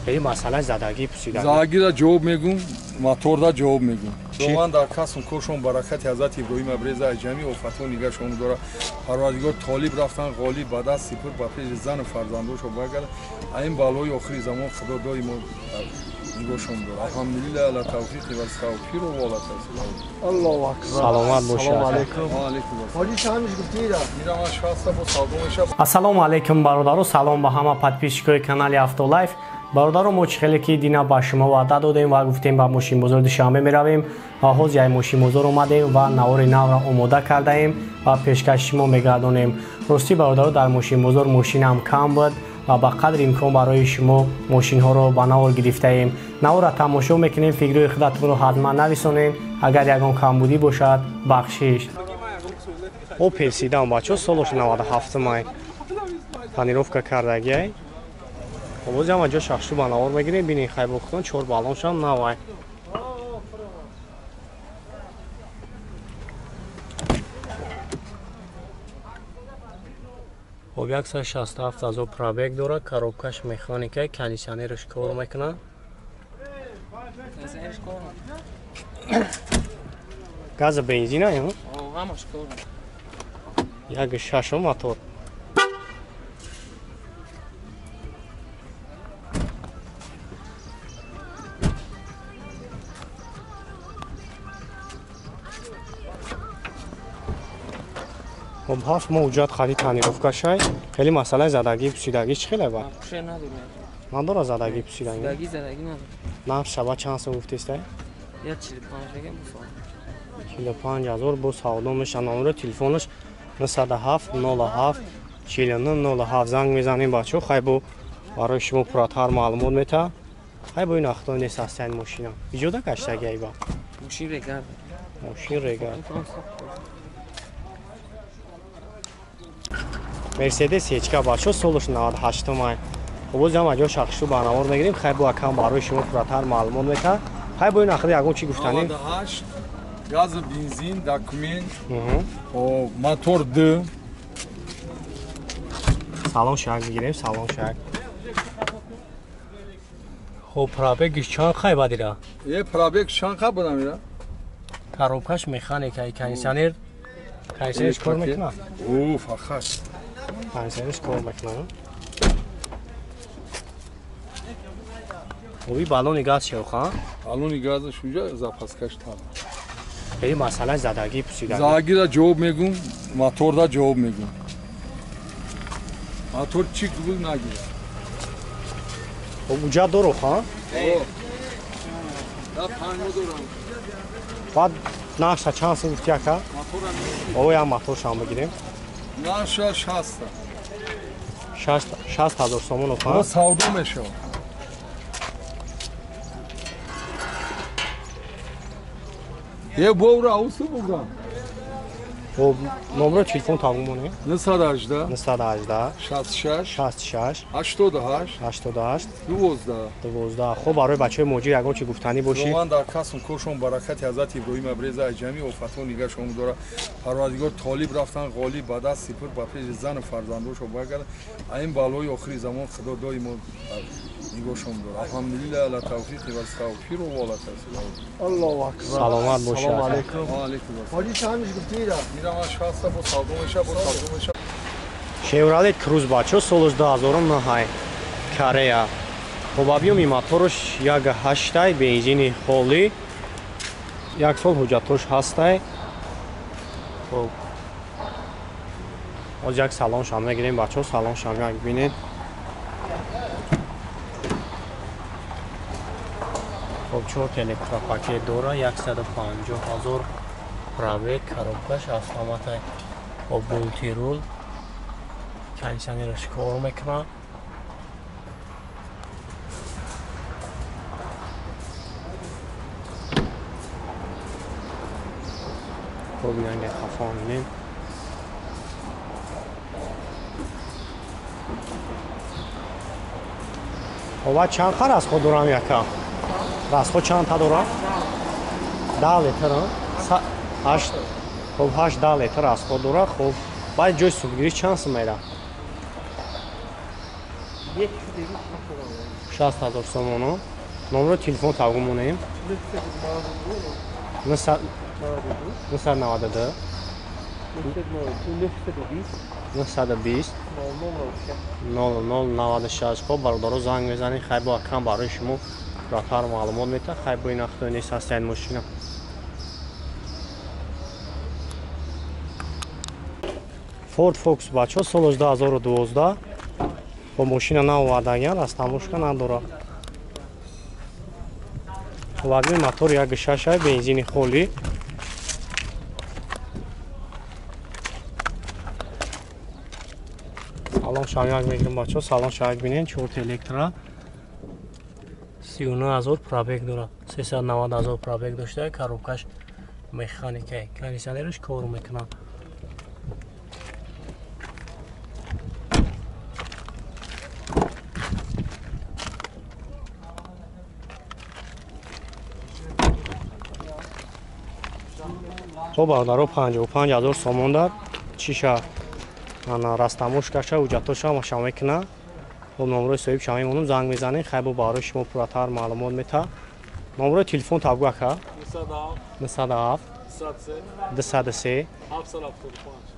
خیلی مسئله زدگی پوسیدگی. زدگی را جواب میگم، موتور را جواب میگم. من در کسم کورشون برکت حضرت ابراهیم ابریزه جمعی و فتوا نگهشون داره. پروردگار طالب رفتن غالب به دست سپر به پیش زن و فرزندوش و بگرد. این بالای آخری زمان خدا دائما نگهشون داره. الحمدلله علی توفیق و استغفار و والا تسلیم. الله اکبر. سلامت باشید. سلام علیکم. و علیکم السلام. حاجی چند گفتید؟ میرم از شخصا با سلام شب. Ассалому алейкум бародаро, салом ба ҳама подписчикои канали Автолайф. Бародаро, мо чӣ хеле ки дина ба шумо ваъда додем ва гуфтем ба мошинбозор душанбе меравем ва ҳозир ай мошинбозор омадем ва навори навро омода кардаем ва пешкаши шумо мегардонем. Рости бародаро, дар мошинбозор мошинам кам буд ва ба қадри имкон барои шумо мошинҳоро ба навор гирифтаем. Наворро тамошо мекунем, фикрҳои худатонро ҳатман нависонем. Агар ягон камбудӣ бошад, бахшиш. Opel Sedan бачо солош 97 май. Тонировка кардагиай. Обоз ҳама ҷо шахшу ба навор мегирем. Бинин хайбокутон 4 балоншам навай. Хоб 167,000 пробег дорад, коробкаш механикай, кондиционерш кор мекунад. Газа бензина ё? Ҳамаш кор. Як шашум мотор. خب هفت موجود خرید تانیروفکا شای خیلی مسئله زدگی پوسیدگی چی خیلی با؟ پوشه نداریم. من دارم زدگی پوسیدگی. زدگی نداریم. نه شبا چند سو گفتی است؟ یا 45 بگم بسوال. 45,000 با ساودو میشن. نمره تلفنش 907 07 49 07 زنگ میزنیم بچه‌ها. خیلی با برای شما پراتر معلومات میده. خیلی با این اخطار نیست است این ماشینا. ایجاد کشتگی ای با. ماشین رگرد. ماشین رگرد. مرسدس هیچکا بچه‌ها سولش 98 مای. باز هم اجا شخصو با نوار میگیریم. خیلی با کم برای شما پراتر معلومات میده. خیلی با این اخطار یکون چی گفتنیم؟ 98 gaz benzin dokument o motor D salon şarj gireyim salon şarj خب پرابگش چند خیلی بدیره یه پرابگ چند خیلی بودم میره کاروبکش میخانیکه کانیسیونر کانیسیونرش کار میکنه اوه فخش کانیسیونرش کار میکنه خوبی بالون گاز شو خواهد بالون گازش اونجا زاپاسکش تام خیلی مسئله زدگی پوسیدگی زدگی را جواب میگم موتور را جواب میگم موتور چی گول نگیره خب اونجا دارو خواهد دا پنگو دارم بعد نقشه چند سو گفتی اکا او یا موتور شام بگیریم نقشه 60,000 سومون با خواهد سودو میشه یه بور اوسو بگم خب نمره تلفن تاگمونه 918 918 66 66 88 88 12 12 خب برای بچه موجی یگان چی گفتنی باشی من در کسم کورشون برکت حضرت ابراهیم ابریزه جمعی و فتوا نگهشون داره پروردگار طالب رفتن غالب به دست سپر به پیش زن و فرزندوش و بگرد این بالای آخری زمان خدا دائما نگهشون داره الحمدلله علی توفیق و استغفار و والا تسلیم. الله اکبر. سلامت باشید. سلام علیکم. و علیکم السلام. حاجی چند گفتید؟ میرم از شخصا با سلامش Chevrolet Cruze бачо солош 2009 Корея. Хоб объёми моторш 1.8 бензини холӣ. 1 сол ҳуҷҷатош ҳастай. Хоб. Оз як салоншам мегирем бачо салоншам як бинед. Хоб 4 электропакет дора 150,000 пробег коробкаш автоматай. Хоб мультирул кондиционерш кор мекунад. Хоб янге хафонинем. Хоб чанд хар расход дорам яка? Расход чанд та дорам? 10 литр. 8 хоб 8 литр расход дора. Хоб باید جای سوگیری چند سو میره؟ 60,000 сомону. Номери телефон тавгу монем. 992 920 0096 خب برادرها زنگ بزنید خیلی با کم برای شما راتر معلومات میده خیلی با این اختیار نیست هستید ماشین فورد فوکس بچه سال 2012 با ماشین نو وعدهگر از تموشکا نداره وادمی موتور 1.6 بنزین خالی салон шамяк мегирем бачо салон шамяк бинен 4 электро 39000 пробег дорад 390000 пробег дошта коробкаш механикай кондиционерш кор мекунад خب برادرها 55000 سومون داد چیشه ана растамошкаша уҷатоша маша мекуна бо номерои соҳиб шама мемонам занг мезанед хай бо барои шумо пурратар маълумот мета номерои телефон табгу ака 97 203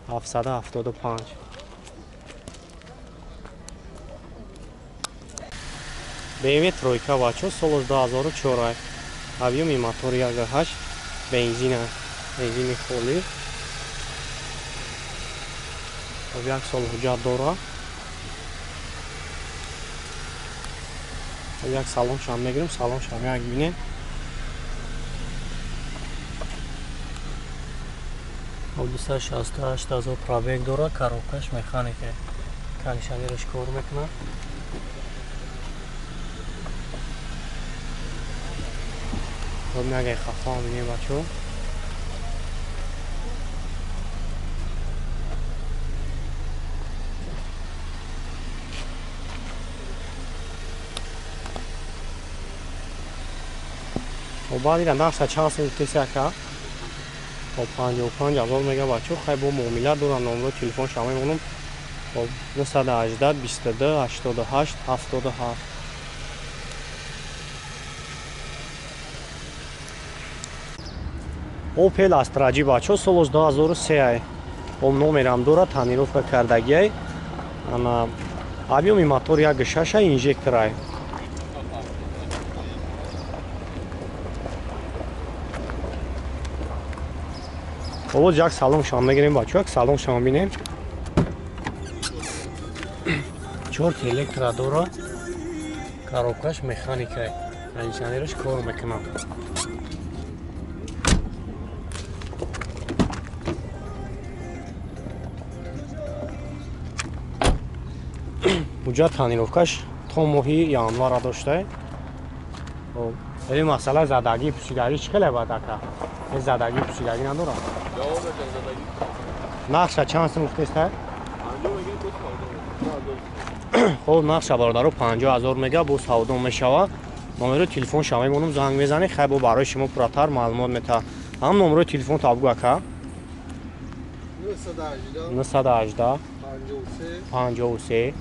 775 BMW тройка бачо соли 2004 объеми мотори 1.8 бензини холӣ یک سال حجت داره یک سالون شام میگیریم سالون شام یک بینه او 268,000 پرابگ داره کاروبکش مکانیکه کاندیشنرش کار میکنه خب میگه خفا بینیم بچو بعد این نقشه چانس میتیسه که با 55,000 میگه بچه خیلی با معاملات دارم نمره تلفن شما میمونم با 918 22 88 77 اوپل استراجی بچه سال 2003 اون نمرم داره تانیروفka کردگی انا объеми мотор 1.6 инжектор Ovo jak salon şamına gireyim bak salon şam binem. Çort elektra dora. Коробкаш механика. Кондиционерш кор мекунад. Уҷа танировкаш то моҳи январ дошта. Вали масъала задагӣ пӯшидаги чӣ хеле бад ака? Задагӣ пӯшидаги надорад. нақша чанд сум гуфтеста? хоб нақша бародаро 50,000 мега бо савдо мешава номерои телефон шама мемонам занг мезанед хай бо барои шумо пурратар маълумот мета ҳам номерои телефон табгу ака 918 53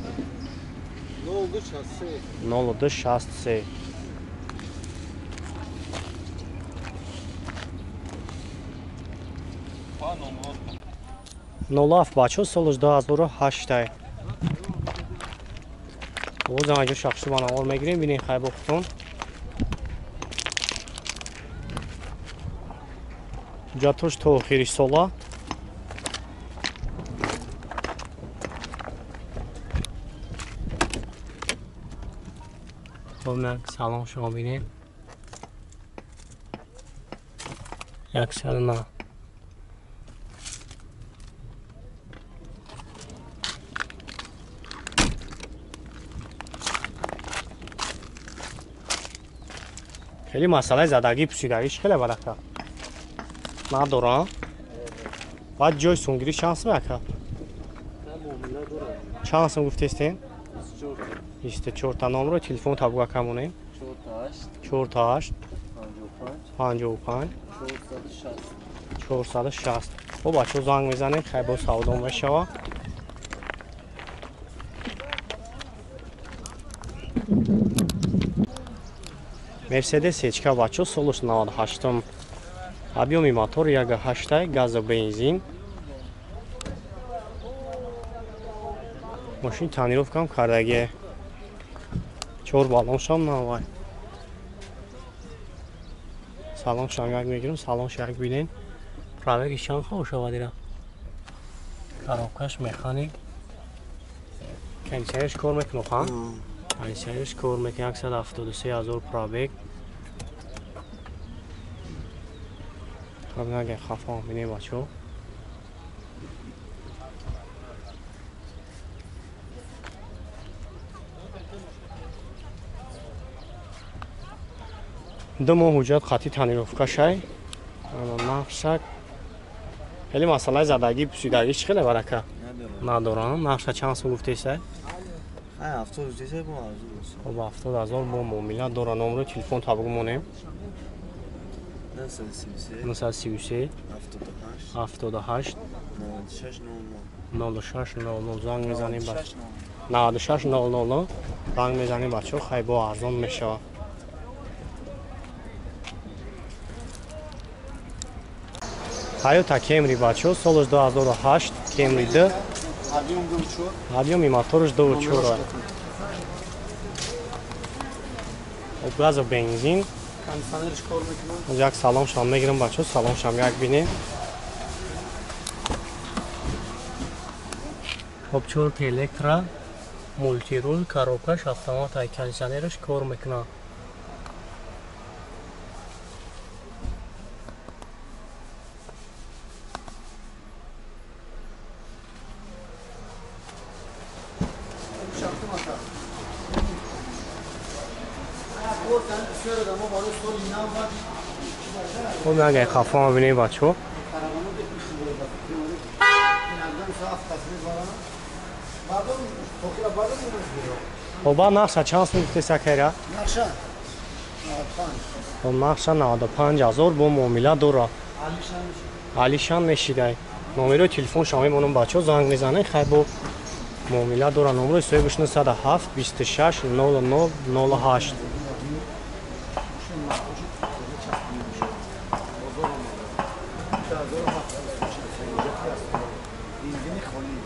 0263 Nolaf бачо соли 2008 о занҷо шахси ман авол мегирем бинем хай бо хутон ҷатош то охири сола хобнак салом шумо бинем як салма خیلی مسئله زدگی پوشیدگیش خیلی برکه ندارم بعد جای سونگیری شانس میکرد شانس گفتیستین 24 تا نمره تلفن تابگو کمونه 48 55 460 خب بچه زنگ میزنید خیلی با سودا میشوه Mercedes H-ка бачо солуш 98 объёми мотор 1.8 газа бензин. Машин танировкам кардагие 4 балоншам навай. Салоншам як мегирам, салонш як бинен. Пробеги чанд хошава дира. Коробкаш механик. Кондиционерш кор мекуну ха? Кондиционерш кор мекун 173000 пробег. Хабнаге хафон бинем бачо. دو ماه حجت خطی تنیروفکا شای نقشک خیلی مسئله زدگی پوسیدگیش خیلی برکه ندارم نقشه چند سو گفته ایسه؟ 70 روزه با عرض خب 70000 با معاملت داره نمره تلفن تا بگو مونیم 933 78 06 00 زنگ میزنیم بچه 96 00 زنگ میزنیم بچه خیلی با ارزان میشه Toyota Camry бачо солш 2008 Camry D объёми моторш 2.4 газа бензин кондиционерш кор мекунад як салоншам мегирам бачо салоншам як бинем обчёрт электро мультирул коробкаш автомат кондиционерш кор мекунад خب اگه خفا ببینید بچه خب با نقشه چند سو گفته سکره؟ خب نقشه 95000 با معامله داره علیشان میشیده نمره تلفن شما منم بچه زنگ میزنه خیلی با معامله داره نمره سویبش 907 26 09 08 بنزین خالی